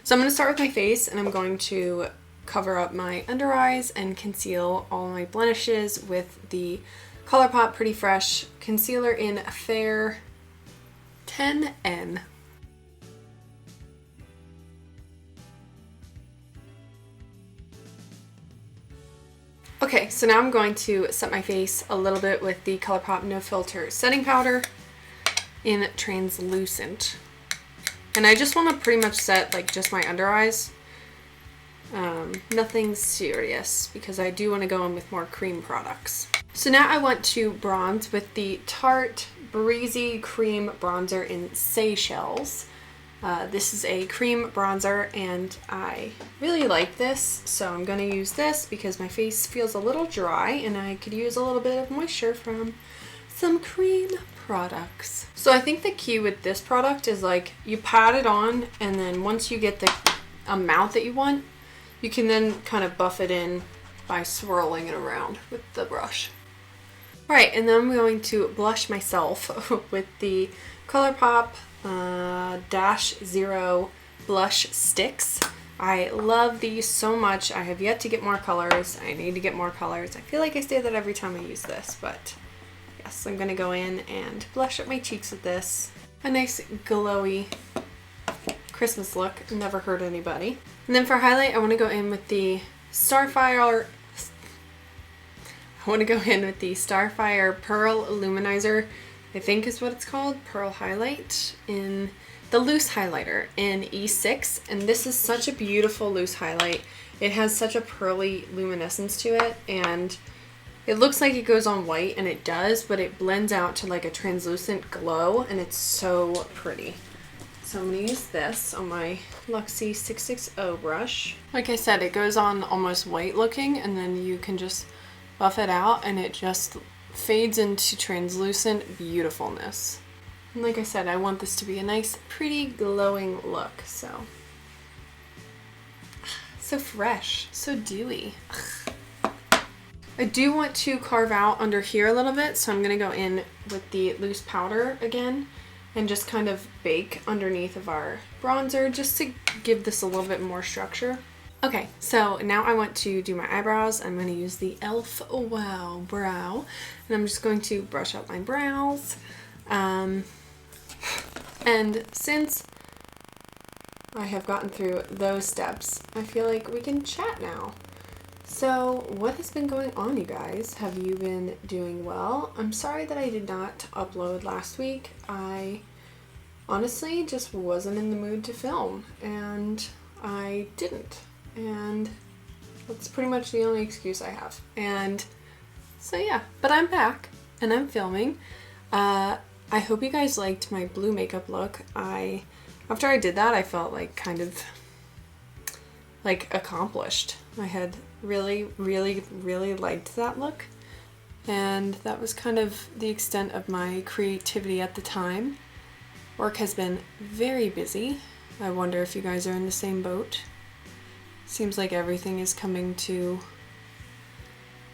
So I'm going to start with my face, and I'm going to cover up my under eyes and conceal all my blemishes with the Colourpop Pretty Fresh Concealer in Fair 10N. Okay, so now I'm going to set my face a little bit with the Colourpop No Filter Setting Powder in Translucent. And I just want to pretty much set like just my under eyes. Nothing serious because I do want to go in with more cream products. So now I want to bronze with the Tarte Breezy Cream Bronzer in Seychelles. This is a cream bronzer and I really like this, so I'm going to use this because my face feels a little dry and I could use a little bit of moisture from some cream products. So I think the key with this product is like you pat it on, and then once you get the amount that you want, you can then kind of buff it in by swirling it around with the brush. Alright, and then I'm going to blush myself with the Colourpop Dash Zero Blush Sticks. I love these so much. I have yet to get more colors. I need to get more colors. I feel like I say that every time I use this, but yes, I'm going to go in and blush up my cheeks with this. A nice glowy Christmas look. Never hurt anybody. And then for highlight, I want to go in with the Starfire. I want to go in with the Starfire Pearl Illuminizer, I think is what it's called, Pearl Highlight, in the loose highlighter in E6. And this is such a beautiful loose highlight. It has such a pearly luminescence to it, and it looks like it goes on white, and it does, but it blends out to like a translucent glow, and it's so pretty. So I'm going to use this on my Luxie 660 brush. Like I said, it goes on almost white looking, and then you can just buff it out, and it just fades into translucent beautifulness. And like I said, I want this to be a nice, pretty, glowing look, so. So fresh, so dewy. I do want to carve out under here a little bit, so I'm going to go in with the loose powder again and just kind of bake underneath of our bronzer just to give this a little bit more structure. Okay, so now I want to do my eyebrows. I'm going to use the e.l.f. Wow Brow, and I'm just going to brush up my brows. And since I have gotten through those steps, I feel like we can chat now. So what has been going on, you guys? Have you been doing well? I'm sorry that I did not upload last week. I honestly just wasn't in the mood to film, and I didn't. And that's pretty much the only excuse I have. And so yeah, but I'm back and I'm filming. I hope you guys liked my blue makeup look. After I did that, I felt like kind of like accomplished. I had really liked that look, and that was kind of the extent of my creativity at the time. Work has been very busy. I wonder if you guys are in the same boat. Seems like everything is coming to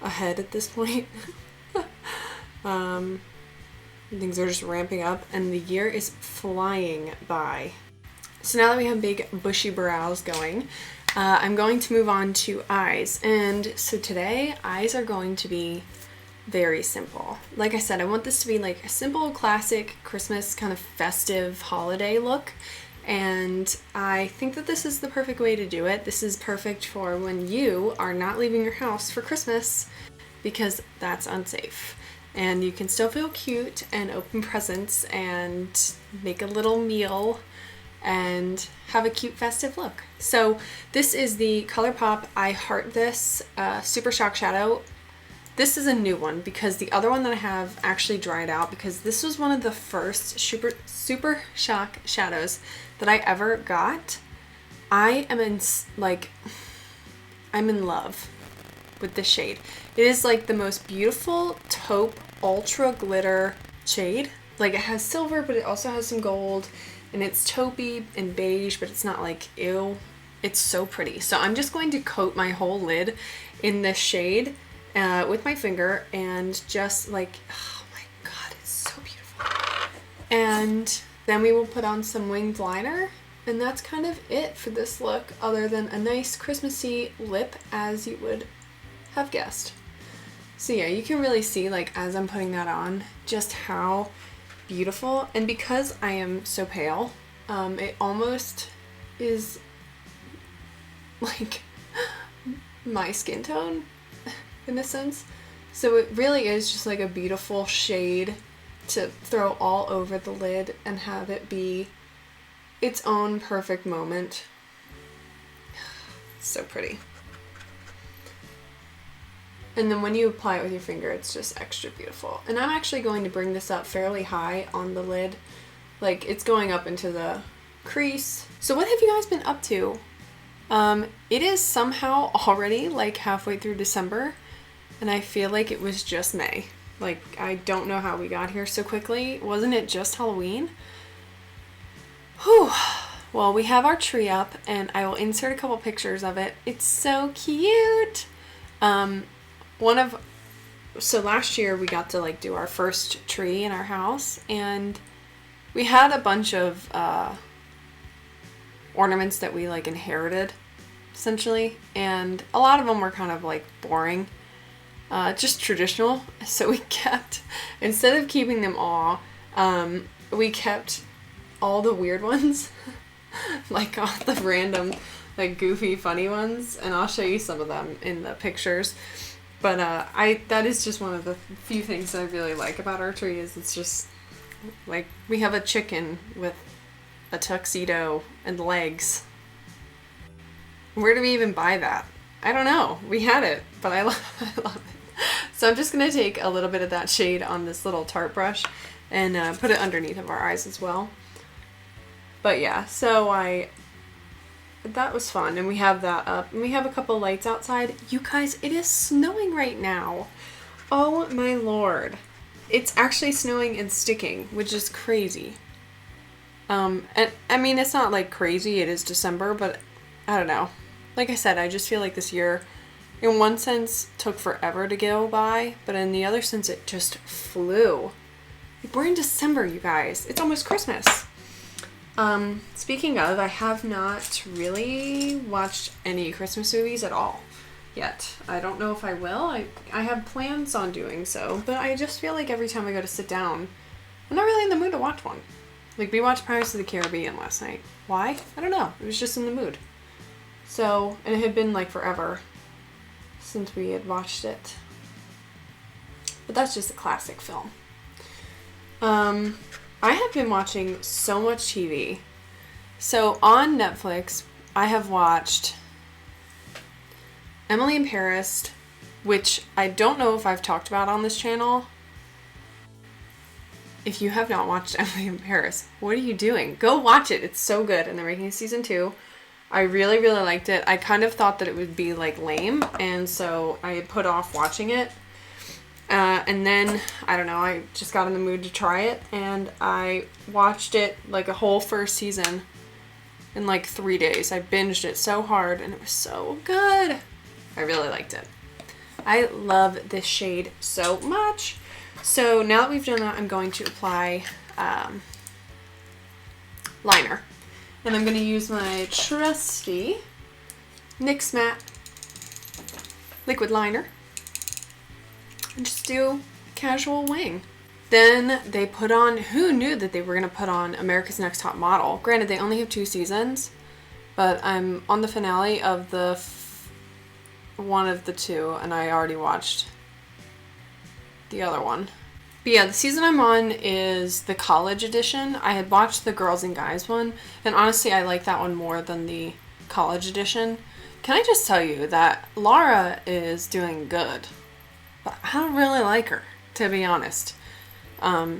a head at this point. Things are just ramping up, and the year is flying by. So now that we have big bushy brows going, I'm going to move on to eyes. And so today, eyes are going to be very simple. Like I said, I want this to be like a simple, classic Christmas kind of festive holiday look. And I think that this is the perfect way to do it. This is perfect for when you are not leaving your house for Christmas, because that's unsafe. And you can still feel cute and open presents and make a little meal and have a cute festive look. So this is the Colourpop I Heart This Super Shock Shadow. This is a new one because the other one that I have actually dried out, because this was one of the first Super Shock shadows that I ever got. I'm in love with this shade. It is like the most beautiful taupe ultra glitter shade. Like, it has silver, but it also has some gold, and it's taupey and beige, but it's not like ew. It's so pretty. So I'm just going to coat my whole lid in this shade with my finger, and just like, oh my god, it's so beautiful. And then we will put on some winged liner And that's kind of it for this look, other than a nice Christmassy lip, as you would have guessed. So yeah, you can really see, like, as I'm putting that on, just how beautiful. And because I am so pale, it almost is like my skin tone in a sense. So it really is just like a beautiful shade to throw all over the lid and have it be its own perfect moment. So pretty. And then when you apply it with your finger, it's just extra beautiful. And I'm actually going to bring this up fairly high on the lid. Like, it's going up into the crease. So what have you guys been up to? It is somehow already like halfway through December, and I feel like it was just May. Like, I don't know how we got here so quickly. Wasn't it just Halloween? Whew. Well, we have our tree up, and I will insert a couple pictures of it. It's so cute. So last year we got to like do our first tree in our house, and we had a bunch of ornaments that we like inherited essentially, and a lot of them were kind of like boring, just traditional. So we kept, instead of keeping them all, we kept all the weird ones, like all the random like goofy funny ones, and I'll show you some of them in the pictures. But that is just one of the few things that I really like about our tree, is it's just like we have a chicken with a tuxedo and legs. Where do we even buy that? I don't know. We had it, but I love it. So I'm just going to take a little bit of that shade on this little Tarte brush and put it underneath of our eyes as well. But yeah, so that was fun, and we have that up, and we have a couple lights outside. You guys, it is snowing right now. Oh my lord. It's actually snowing and sticking, which is crazy. And I mean, it's not like crazy, it is December, but I don't know. Like I said, I just feel like this year, in one sense, took forever to go by, but in the other sense, it just flew. We're in December, you guys. It's almost Christmas. Speaking of, I have not really watched any Christmas movies at all yet. I don't know if I will. I have plans on doing so, but I just feel like every time I go to sit down, I'm not really in the mood to watch one. Like, we watched Pirates of the Caribbean last night. Why? I don't know. It was just in the mood. So, and it had been like forever since we had watched it. But that's just a classic film. I have been watching so much TV. So on Netflix, I have watched Emily in Paris, which I don't know if I've talked about on this channel. If you have not watched Emily in Paris, what are you doing? Go watch it. It's so good. And they're making season 2. I really, really liked it. I kind of thought that it would be like lame, and so I had put off watching it. And then, I don't know, I just got in the mood to try it, and I watched it like a whole first season in like 3 days. I binged it so hard, and it was so good. I really liked it. I love this shade so much. So now that we've done that, I'm going to apply liner. And I'm going to use my trusty NYX Matte liquid liner and just do a casual wing. Then they put on, who knew that they were going to put on America's Next Top Model? Granted, they only have 2 seasons, but I'm on the finale of the one of the 2, and I already watched the other one. But yeah, the season I'm on is the college edition. I had watched the girls and guys one, and honestly, I like that one more than the college edition. Can I just tell you that Laura is doing good, but I don't really like her, to be honest.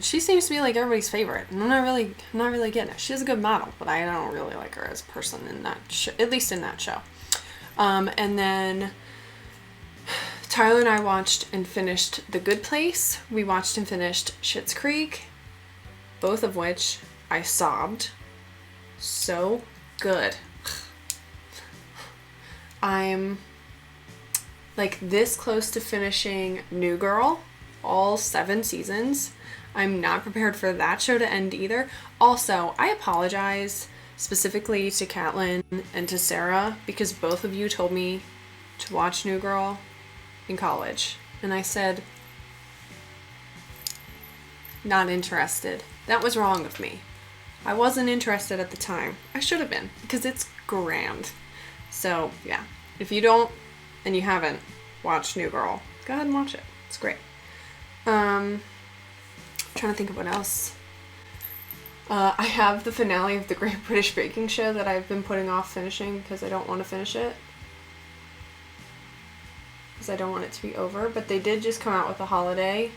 She seems to be like everybody's favorite, and I'm not really getting it. She is a good model, but I don't really like her as a person in that show, at least in that show. And then Tyler and I watched and finished The Good Place. We watched and finished Schitt's Creek, both of which I sobbed. So good. I'm like this close to finishing New Girl, all 7 seasons. I'm not prepared for that show to end either. Also, I apologize specifically to Catelyn and to Sarah, because both of you told me to watch New Girl in college. And I said, not interested. That was wrong of me. I wasn't interested at the time. I should have been, because it's grand. So yeah, if you don't and you haven't watched New Girl, go ahead and watch it. It's great. Trying to think of what else. I have the finale of the Great British Baking Show that I've been putting off finishing because I don't want to finish it. Because I don't want it to be over. But they did just come out with a holiday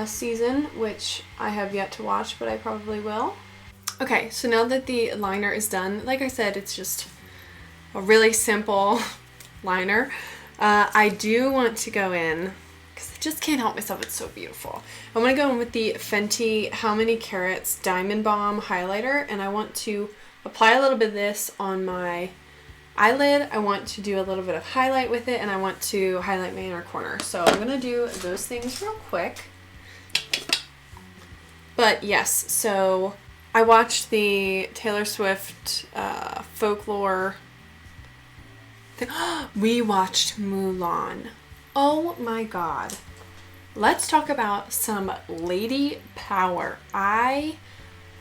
season, which I have yet to watch, but I probably will. Okay, so now that the liner is done, like I said, it's just a really simple liner. I do want to go in, because I just can't help myself, it's so beautiful. I want to go in with the Fenty How Many Carats Diamond Bomb highlighter, and I want to apply a little bit of this on my eyelid. I want to do a little bit of highlight with it, and I want to highlight my inner corner. So I'm going to do those things real quick. But yes, so I watched the Taylor Swift folklore thing. We watched Mulan. Oh my god. Let's talk about some lady power. I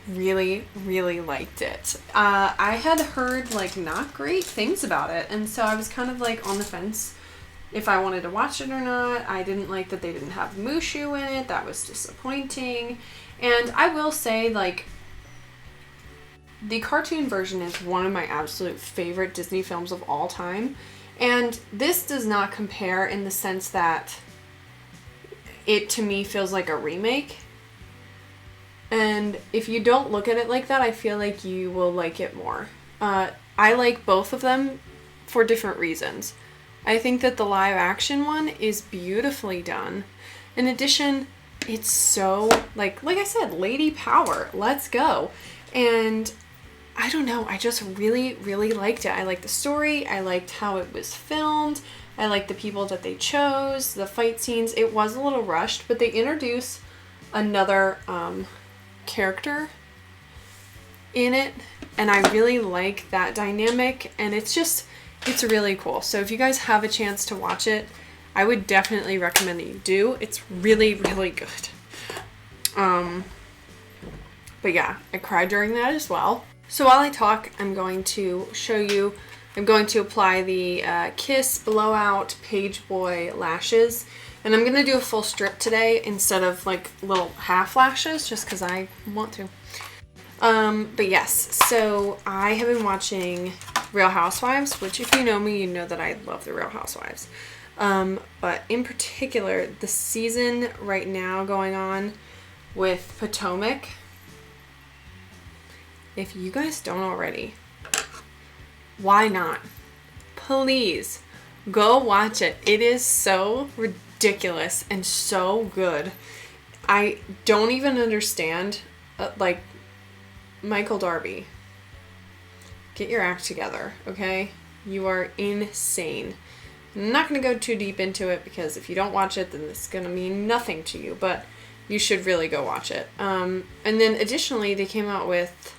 really, really liked it. I had heard like not great things about it, and so I was kind of like on the fence if I wanted to watch it or not. I didn't like that they didn't have Mushu in it. That was disappointing. And I will say, like, the cartoon version is one of my absolute favorite Disney films of all time. And this does not compare in the sense that it, to me, feels like a remake. And if you don't look at it like that, I feel like you will like it more. I like both of them for different reasons. I think that the live action one is beautifully done. In addition, it's so, like I said, lady power. Let's go. And I don't know, I just really, really liked it. I liked the story. I liked how it was filmed. I liked the people that they chose, the fight scenes. It was a little rushed, but they introduce another character in it, and I really like that dynamic, and it's really cool. So if you guys have a chance to watch it, I would definitely recommend that you do. It's really, really good. But yeah, I cried during that as well. So while I talk, I'm going to apply the Kiss Blowout Pageboy lashes. And I'm going to do a full strip today instead of like little half lashes, just because I want to. But yes, so I have been watching Real Housewives, which if you know me, you know that I love the Real Housewives. But in particular, the season right now going on with Potomac, if you guys don't already, why not? Please go watch it. It is so ridiculous and so good. I don't even understand, like, Michael Darby. Get your act together, okay? You are insane. I'm not going to go too deep into it because if you don't watch it, then it's going to mean nothing to you, but you should really go watch it. And then additionally, they came out with,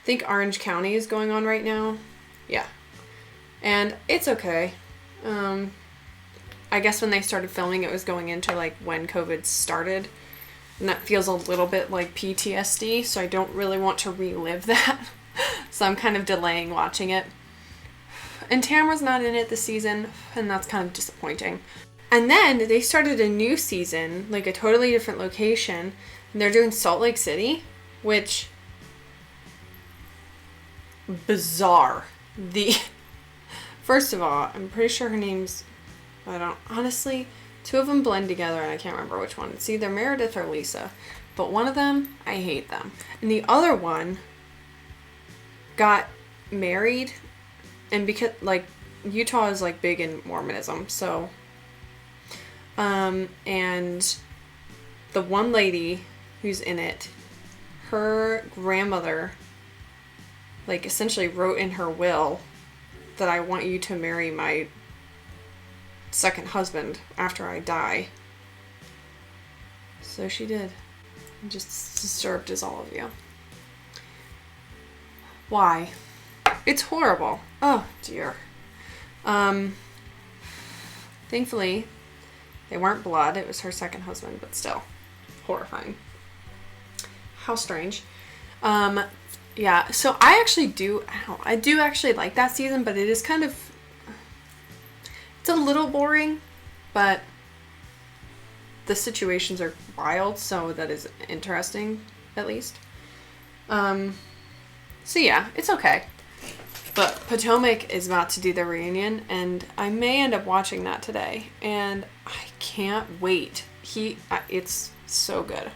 I think Orange County is going on right now. Yeah. And it's okay. I guess when they started filming, it was going into like when COVID started. And that feels a little bit like PTSD, so I don't really want to relive that. So I'm kind of delaying watching it. And Tamara's not in it this season, and that's kind of disappointing. And then they started a new season, like a totally different location, and they're doing Salt Lake City, which, bizarre. First of all, I'm pretty sure her name's, honestly, two of them blend together and I can't remember which one. It's either Meredith or Lisa, but one of them, I hate them. And the other one got married, and because, like, Utah is, like, big in Mormonism, so, and the one lady who's in it, her grandmother, like, essentially wrote in her will that I want you to marry my second husband after I die. So she did. I'm just as disturbed as all of you. Why? It's horrible. Oh dear. Thankfully, they weren't blood. It was her second husband, but still horrifying. How strange. Yeah, so I do actually like that season, but it is kind of, it's a little boring, but the situations are wild, so that is interesting, at least. So yeah, it's okay. But Potomac is about to do their reunion, and I may end up watching that today, and I can't wait. It's so good.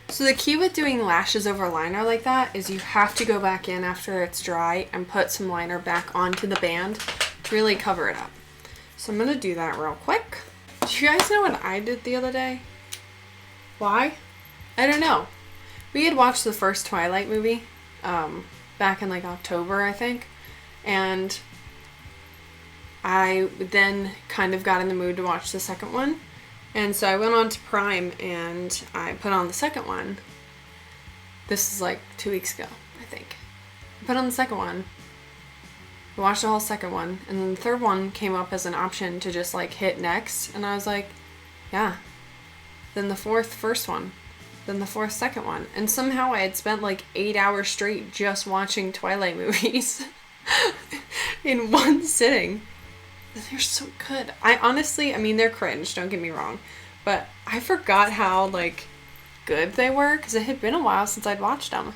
So the key with doing lashes over liner like that is you have to go back in after it's dry and put some liner back onto the band to really cover it up. So I'm going to do that real quick. Do you guys know what I did the other day? Why? I don't know. We had watched the first Twilight movie back in like October, I think. And I then kind of got in the mood to watch the second one. And so I went on to Prime and I put on the second one. This is like 2 weeks ago, I think. I put on the second one. I watched the whole second one. And then the third one came up as an option to just like hit next. And I was like, yeah. Then the first one. Then the second one. And somehow I had spent like 8 hours straight just watching Twilight movies in one sitting. They're so good. I mean, they're cringe, don't get me wrong. But I forgot how, like, good they were, because it had been a while since I'd watched them.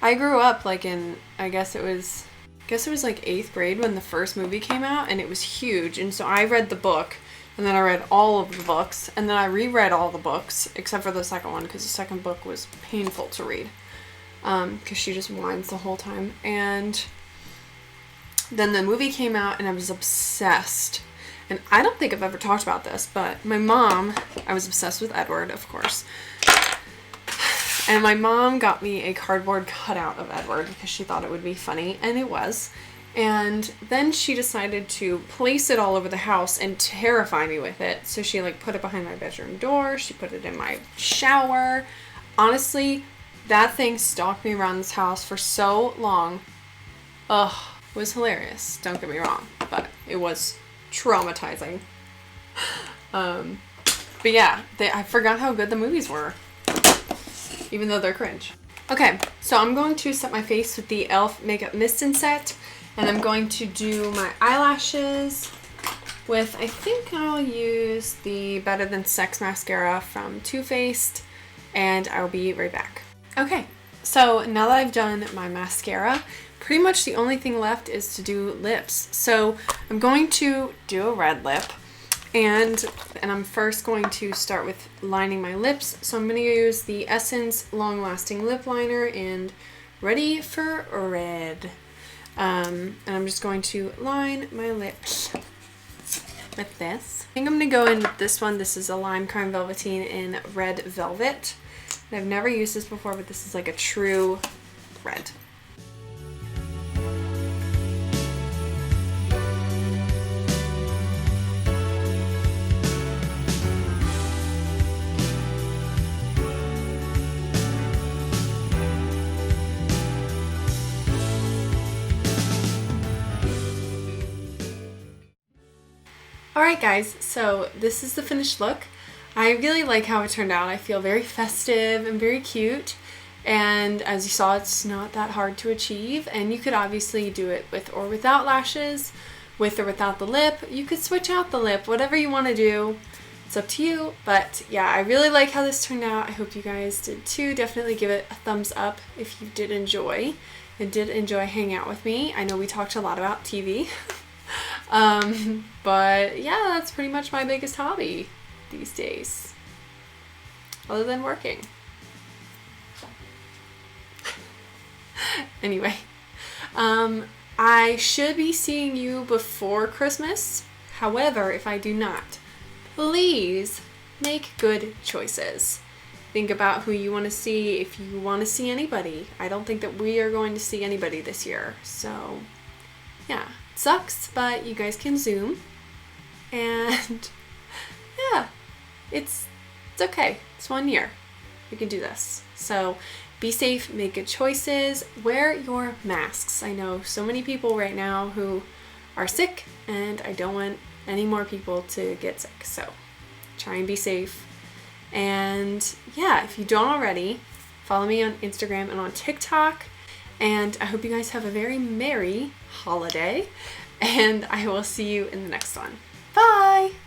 I grew up, like, in, I guess it was like 8th grade when the first movie came out, and it was huge. And so I read the book, and then I read all of the books, and then I reread all the books, except for the second one, because the second book was painful to read. Because she just whines the whole time. And then the movie came out and I was obsessed. And I don't think I've ever talked about this, but my mom, I was obsessed with Edward, of course. And my mom got me a cardboard cutout of Edward because she thought it would be funny, and it was. And then she decided to place it all over the house and terrify me with it. So she like put it behind my bedroom door. She put it in my shower. Honestly, that thing stalked me around this house for so long. Ugh. It was hilarious, don't get me wrong, but it was traumatizing. But yeah, I forgot how good the movies were, even though they're cringe. Okay, so I'm going to set my face with the e.l.f. Makeup Mist and Set, and I'm going to do my eyelashes with, I think I'll use the Better Than Sex mascara from Too Faced, and I'll be right back. Okay, so now that I've done my mascara, pretty much the only thing left is to do lips. So I'm going to do a red lip, and I'm first going to start with lining my lips. So I'm going to use the Essence Long Lasting Lip Liner in Ready for Red. And I'm just going to line my lips with this. I think I'm going to go in with this one. This is a Lime Crime Velvetine in Red Velvet. And I've never used this before, but this is like a true red. Alright guys, so this is the finished look. I really like how it turned out. I feel very festive and very cute, and as you saw, it's not that hard to achieve, and you could obviously do it with or without lashes, with or without the lip. You could switch out the lip, whatever you want to do. It's up to you, but yeah, I really like how this turned out. I hope you guys did too. Definitely give it a thumbs up if you did enjoy and did enjoy hanging out with me. I know we talked a lot about TV. But yeah, that's pretty much my biggest hobby these days, other than working. Anyway, I should be seeing you before Christmas. However, if I do not, please make good choices. Think about who you want to see, if you want to see anybody. I don't think that we are going to see anybody this year, so yeah. Sucks, but you guys can Zoom, and yeah, it's okay. It's 1 year. We can do this. So Be safe, make good choices, wear your masks. I know so many people right now who are sick, and I don't want any more people to get sick. So try and be safe. And yeah, if you don't already, follow me on Instagram and on TikTok. And I hope you guys have a very merry holiday. And I will see you in the next one. Bye!